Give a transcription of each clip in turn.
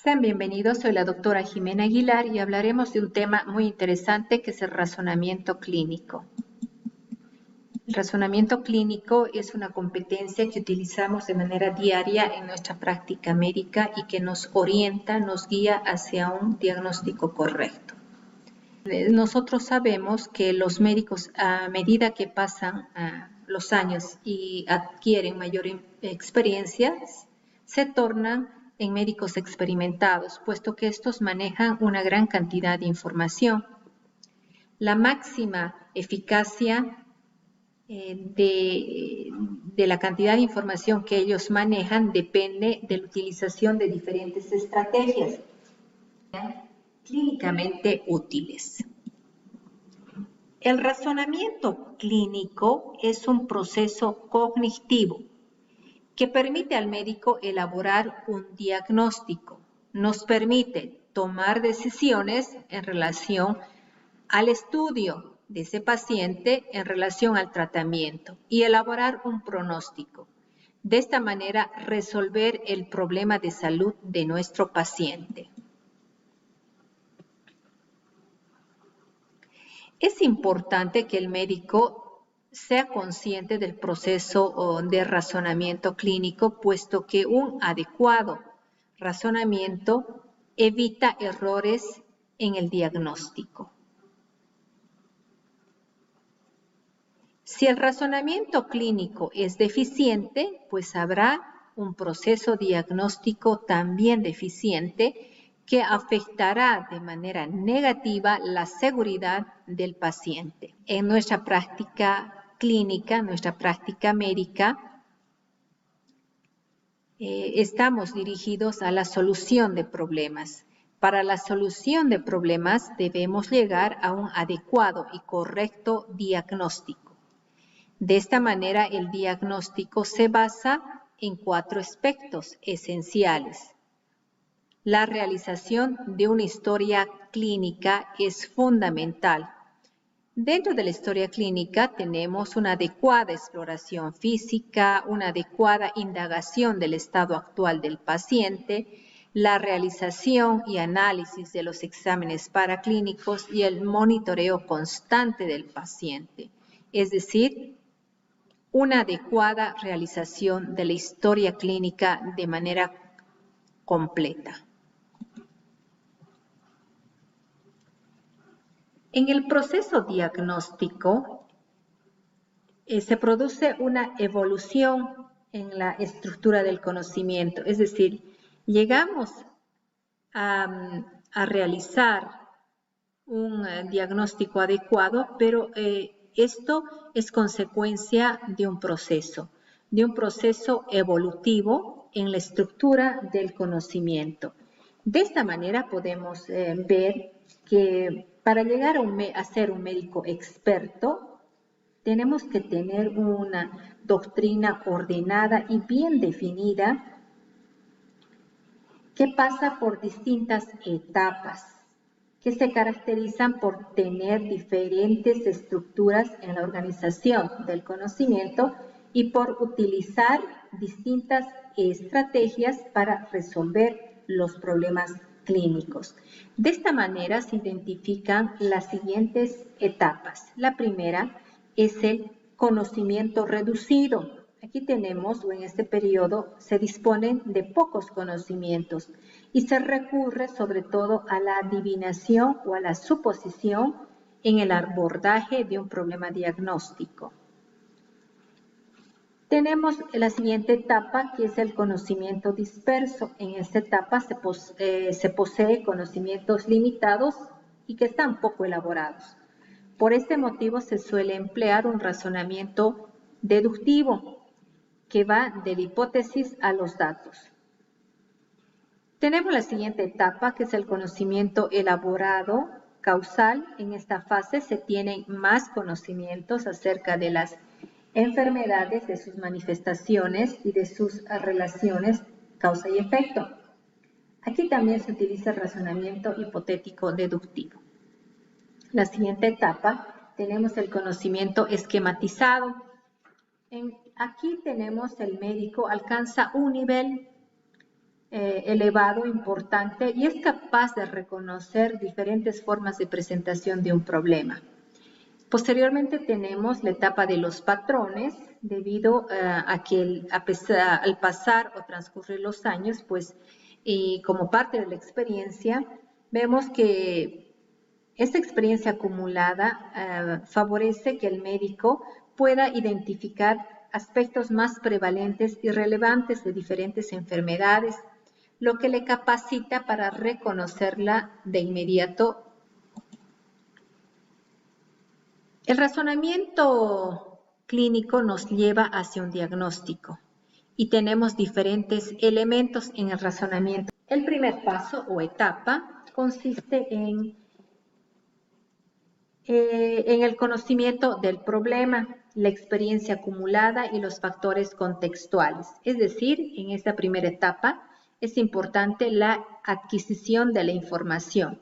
Sean bienvenidos, soy la doctora Jimena Aguilar y hablaremos de un tema muy interesante que es el razonamiento clínico. El razonamiento clínico es una competencia que utilizamos de manera diaria en nuestra práctica médica y que nos orienta, nos guía hacia un diagnóstico correcto. Nosotros sabemos que los médicos, a medida que pasan los años y adquieren mayor experiencia, se tornan en médicos experimentados, puesto que estos manejan una gran cantidad de información. La máxima eficacia de la cantidad de información que ellos manejan depende de la utilización de diferentes estrategias clínicamente útiles. El razonamiento clínico es un proceso cognitivo que permite al médico elaborar un diagnóstico, nos permite tomar decisiones en relación al estudio de ese paciente, en relación al tratamiento y elaborar un pronóstico. De esta manera, resolver el problema de salud de nuestro paciente. Es importante que el médico sea consciente del proceso de razonamiento clínico, puesto que un adecuado razonamiento evita errores en el diagnóstico. Si el razonamiento clínico es deficiente, pues habrá un proceso diagnóstico también deficiente que afectará de manera negativa la seguridad del paciente. En nuestra práctica clínica, nuestra práctica médica, estamos dirigidos a la solución de problemas. Para la solución de problemas debemos llegar a un adecuado y correcto diagnóstico. De esta manera, el diagnóstico se basa en 4 aspectos esenciales. La realización de una historia clínica es fundamental. Dentro de la historia clínica tenemos una adecuada exploración física, una adecuada indagación del estado actual del paciente, la realización y análisis de los exámenes paraclínicos y el monitoreo constante del paciente, es decir, una adecuada realización de la historia clínica de manera completa. En el proceso diagnóstico se produce una evolución en la estructura del conocimiento, es decir, llegamos a realizar un diagnóstico adecuado, pero esto es consecuencia de un proceso evolutivo en la estructura del conocimiento. De esta manera podemos ver que para llegar a ser un médico experto, tenemos que tener una doctrina ordenada y bien definida que pasa por distintas etapas que se caracterizan por tener diferentes estructuras en la organización del conocimiento y por utilizar distintas estrategias para resolver los problemas clínicos. De esta manera se identifican las siguientes etapas. La primera es el conocimiento reducido. Aquí tenemos, o en este periodo, se disponen de pocos conocimientos y se recurre sobre todo a la adivinación o a la suposición en el abordaje de un problema diagnóstico. Tenemos la siguiente etapa, que es el conocimiento disperso. En esta etapa se posee conocimientos limitados y que están poco elaborados. Por este motivo se suele emplear un razonamiento deductivo que va de la hipótesis a los datos. Tenemos la siguiente etapa, que es el conocimiento elaborado, causal. En esta fase se tienen más conocimientos acerca de las enfermedades, de sus manifestaciones y de sus relaciones causa y efecto. Aquí también se utiliza el razonamiento hipotético deductivo. La siguiente etapa tenemos el conocimiento esquematizado. Aquí tenemos el médico alcanza un nivel elevado, importante, y es capaz de reconocer diferentes formas de presentación de un problema. Posteriormente tenemos la etapa de los patrones, debido a que al pasar o transcurrir los años, pues, y como parte de la experiencia, vemos que esta experiencia acumulada favorece que el médico pueda identificar aspectos más prevalentes y relevantes de diferentes enfermedades, lo que le capacita para reconocerla de inmediato. El razonamiento clínico nos lleva hacia un diagnóstico y tenemos diferentes elementos en el razonamiento. El primer paso o etapa consiste en el conocimiento del problema, la experiencia acumulada y los factores contextuales. Es decir, en esta primera etapa es importante la adquisición de la información.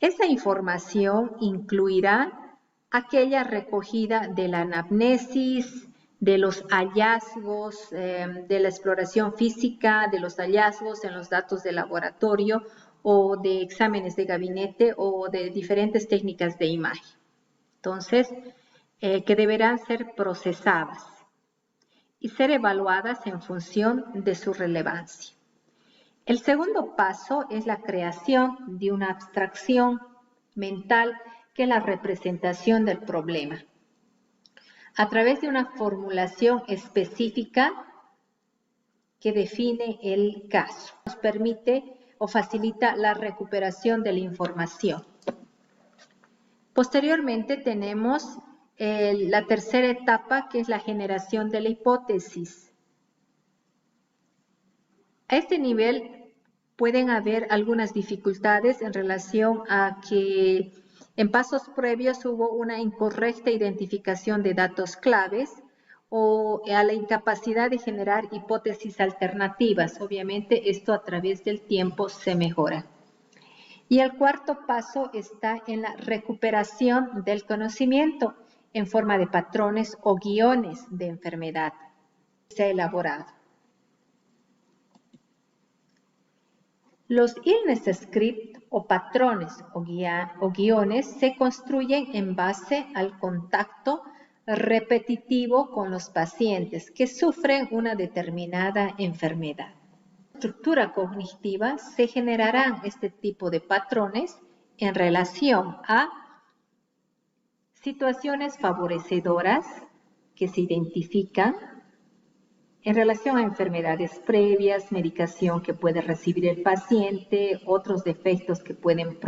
Esa información incluirá aquella recogida de la anamnesis, de los hallazgos, de la exploración física, de los hallazgos en los datos de laboratorio o de exámenes de gabinete o de diferentes técnicas de imagen. Entonces, que deberán ser procesadas y ser evaluadas en función de su relevancia. El segundo paso es la creación de una abstracción mental que es la representación del problema. A través de una formulación específica que define el caso, nos permite o facilita la recuperación de la información. Posteriormente tenemos la tercera etapa, que es la generación de la hipótesis. A este nivel pueden haber algunas dificultades en relación a que en pasos previos hubo una incorrecta identificación de datos claves o a la incapacidad de generar hipótesis alternativas. Obviamente esto a través del tiempo se mejora. Y el cuarto paso está en la recuperación del conocimiento en forma de patrones o guiones de enfermedad que se ha elaborado. Los illness script o patrones o guiones se construyen en base al contacto repetitivo con los pacientes que sufren una determinada enfermedad. En la estructura cognitiva se generarán este tipo de patrones en relación a situaciones favorecedoras que se identifican, en relación a enfermedades previas, medicación que puede recibir el paciente, otros defectos que pueden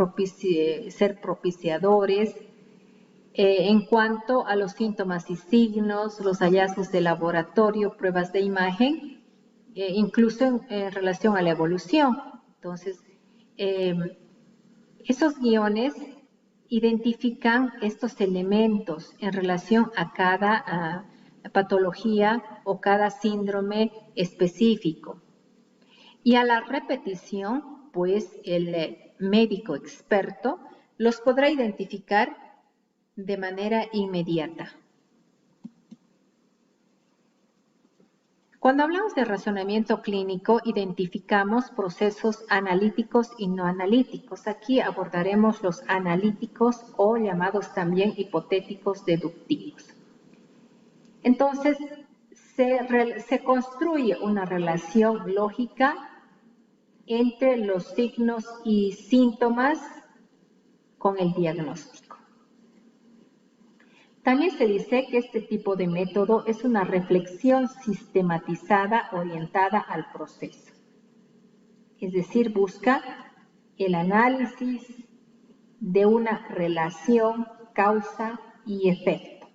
ser propiciadores. En cuanto a los síntomas y signos, los hallazgos de laboratorio, pruebas de imagen, incluso en relación a la evolución. Entonces, esos guiones identifican estos elementos en relación a cada patología o cada síndrome específico. Y a la repetición, pues el médico experto los podrá identificar de manera inmediata. Cuando hablamos de razonamiento clínico, identificamos procesos analíticos y no analíticos. Aquí abordaremos los analíticos o llamados también hipotéticos deductivos. Entonces, se construye una relación lógica entre los signos y síntomas con el diagnóstico. También se dice que este tipo de método es una reflexión sistematizada orientada al proceso. Es decir, busca el análisis de una relación, causa y efecto.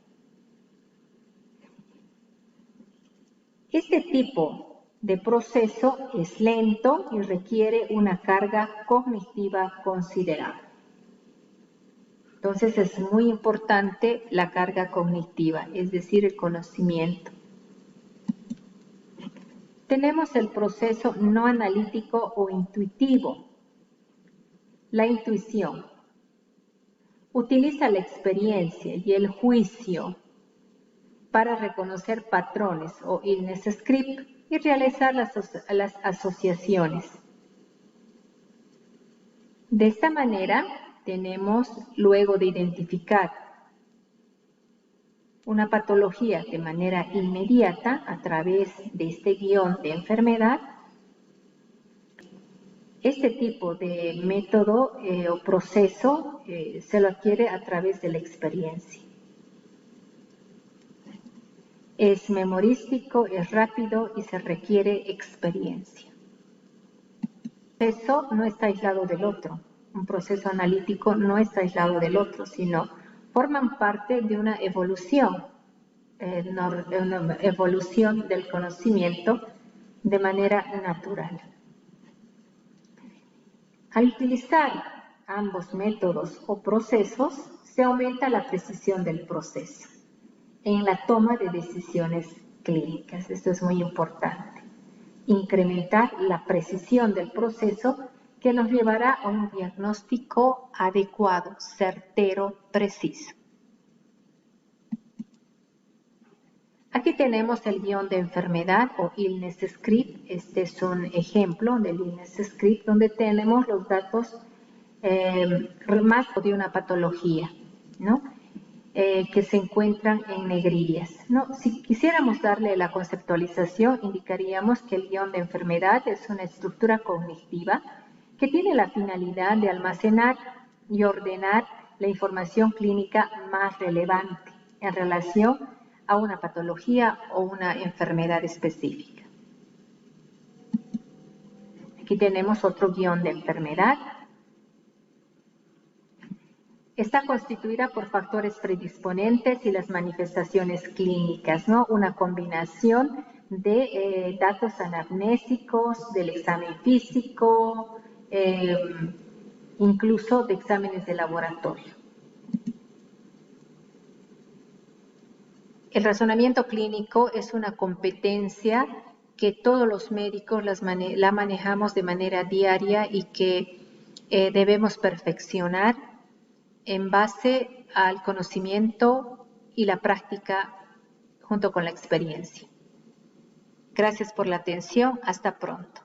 Este tipo de proceso es lento y requiere una carga cognitiva considerable. Entonces es muy importante la carga cognitiva, es decir, el conocimiento. Tenemos el proceso no analítico o intuitivo. La intuición utiliza la experiencia y el juicio para reconocer patrones o illness script y realizar las asociaciones. De esta manera tenemos, luego de identificar una patología de manera inmediata a través de este guión de enfermedad, este tipo de método o proceso se lo adquiere a través de la experiencia. Es memorístico, es rápido y se requiere experiencia. Eso no está aislado del otro. Un proceso analítico no está aislado del otro, sino forman parte de una evolución del conocimiento de manera natural. Al utilizar ambos métodos o procesos, se aumenta la precisión del proceso en la toma de decisiones clínicas. Esto es muy importante. Incrementar la precisión del proceso que nos llevará a un diagnóstico adecuado, certero, preciso. Aquí tenemos el guión de enfermedad o illness script. Este es un ejemplo del illness script donde tenemos los datos más de una patología, ¿no? Que se encuentran en negrillas, ¿no? Si quisiéramos darle la conceptualización, indicaríamos que el guión de enfermedad es una estructura cognitiva que tiene la finalidad de almacenar y ordenar la información clínica más relevante en relación a una patología o una enfermedad específica. Aquí tenemos otro guión de enfermedad. Está constituida por factores predisponentes y las manifestaciones clínicas, ¿no? Una combinación de datos anamnésicos, del examen físico, incluso de exámenes de laboratorio. El razonamiento clínico es una competencia que todos los médicos la manejamos de manera diaria y que debemos perfeccionar en base al conocimiento y la práctica junto con la experiencia. Gracias por la atención. Hasta pronto.